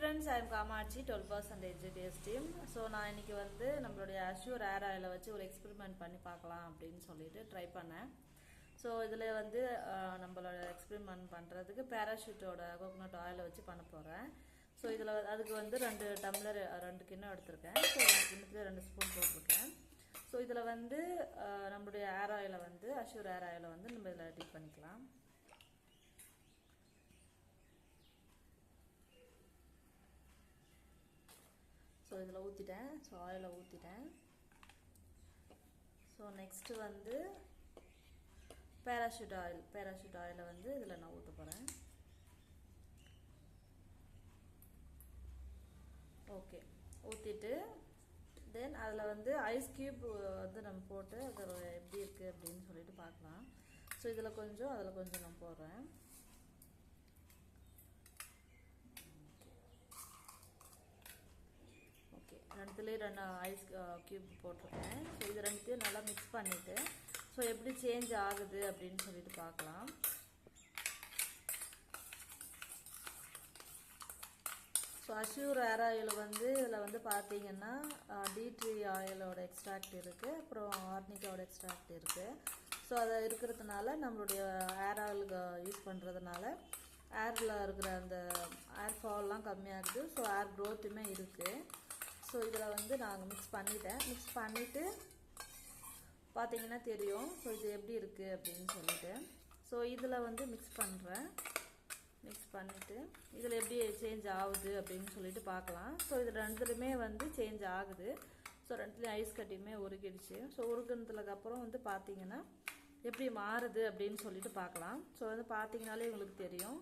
friends, I am Kamachi, 12% GTS team. So நான் இன்னைக்கு வந்து நம்மளுடைய Azure Air Oil வச்சு ஒரு எக்ஸ்பெரிமெண்ட் பண்ணி பார்க்கலாம் அப்படினு சொல்லிட்டு ட்ரை பண்ணேன். So இதுல வந்து நம்மளோட எக்ஸ்பெரிமெண்ட் பண்றதுக்கு பாராசூட்டோட கோகனட் ஆயில் வச்சு பண்ண போறேன். So இதுல அதுக்கு வந்து 2 டம்ளர் 2 கிண்ணம் எடுத்துர்க்கேன். So கிண்ணத்துல 2 ஸ்பூன் போட்டுருக்கேன். So இதுல வந்து நம்மளுடைய ஏர் ஆயிலை வந்து Azure Air Oil வந்து நம்ம இதல டிப் பண்ணிக்கலாம். So இதல ஊத்திட்டேன். So ஆயிலை ஊத்திட்டேன். So next வந்து parachute oil வந்து இதல நான் ஊத்த போறேன். ஓகே ஊத்திட்டு then அதுல வந்து ஐஸ் கியூப் வந்து நம்ம போட்டு அது எப்படி இருக்கு அப்படினு சொல்லிட்டு பார்க்கலாம். So இதல கொஞ்சம் அதல கொஞ்சம் நான் போடுறேன். ஓகே ரெண்டுலயே ரெண்டு ஐஸ் கியூப் போட்டுருக்கேன். ஸோ இது ரெண்டுத்தையும் நல்லா மிக்ஸ் பண்ணிட்டு ஸோ எப்படி சேஞ்ச் ஆகுது அப்படின்னு சொல்லிட்டு பார்க்கலாம். ஸோ Azure Air Oil வந்து இதில் வந்து பார்த்தீங்கன்னா டீ ட்ரீ ஆயிலோட எக்ஸ்ட்ராக்ட் இருக்குது, அப்புறம் ஆர்னிக்காவோட எக்ஸ்ட்ராக்ட் இருக்குது. ஸோ அதை இருக்கிறதுனால நம்மளுடைய ஏர் ஆயில் யூஸ் பண்ணுறதுனால ஏரில் இருக்கிற அந்த ஏர் ஃபால்லாம் கம்மியாகுது. ஸோ ஏர் க்ரோத்துமே இருக்குது. ஸோ இதில் வந்து நாங்கள் மிக்ஸ் பண்ணிவிட்டு பார்த்தீங்கன்னா தெரியும் ஸோ இது எப்படி இருக்குது அப்படின்னு சொல்லிட்டு. ஸோ இதில் வந்து மிக்ஸ் பண்ணிவிட்டு இதில் எப்படி சேஞ்ச் ஆகுது அப்படின்னு சொல்லிட்டு பார்க்கலாம். ஸோ இது ரெண்டுலையுமே வந்து சேஞ்ச் ஆகுது. ஸோ ரெண்டுலேயும் ஐஸ் கட்டியுமே உருகிடுச்சு. ஸோ உருகுனதுக்கப்புறம் வந்து பார்த்தீங்கன்னா எப்படி மாறுது அப்படின்னு சொல்லிட்டு பார்க்கலாம். ஸோ வந்து பார்த்தீங்கனாலே உங்களுக்கு தெரியும்.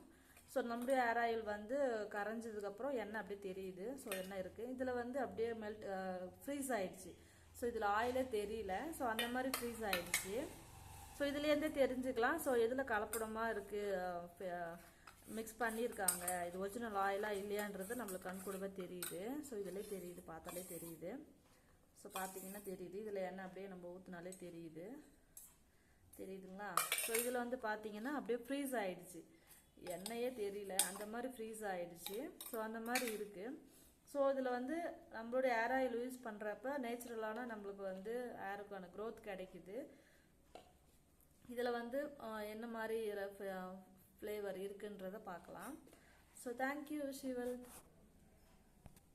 ஸோ நம்மளுடைய ஏர் ஆயில் வந்து கரைஞ்சதுக்கப்புறம் எண்ணெய் அப்படியே தெரியுது. ஸோ எண்ணெய் இருக்குது. இதில் வந்து அப்படியே ஃப்ரீஸ் ஆகிடுச்சு. ஸோ இதில் ஆயிலே தெரியல. ஸோ அந்த மாதிரி ஃப்ரீஸ் ஆகிடுச்சு. ஸோ இதுலேருந்தே தெரிஞ்சுக்கலாம் ஸோ எதில் கலப்படமாக இருக்குது, மிக்ஸ் பண்ணியிருக்காங்க, இது ஒரிஜினல் ஆயிலாக இல்லையான்றது நம்மளுக்கு கண் கூடவே தெரியுது. ஸோ இதிலே தெரியுது, பார்த்தாலே தெரியுது. ஸோ பார்த்தீங்கன்னா தெரியுது, இதில் எண்ணெய் அப்படியே நம்ம ஊற்றினாலே தெரியுதுங்களா. ஸோ இதில் வந்து பார்த்தீங்கன்னா அப்படியே ஃப்ரீஸ் ஆகிடுச்சு, எண்ணெயே தெரியல, அந்த மாதிரி ஃப்ரீஸ் ஆகிடுச்சு. ஸோ அந்த மாதிரி இருக்குது. ஸோ இதில் வந்து நம்மளுடைய ஏர் ஆயில் யூஸ் பண்ணுறப்ப நேச்சுரலான நம்மளுக்கு வந்து ஏருக்கான க்ரோத் கிடைக்குது. இதில் வந்து என்ன மாதிரி ஃப்ளேவர் இருக்குன்றதை பார்க்கலாம். So thank you ஷிவல்.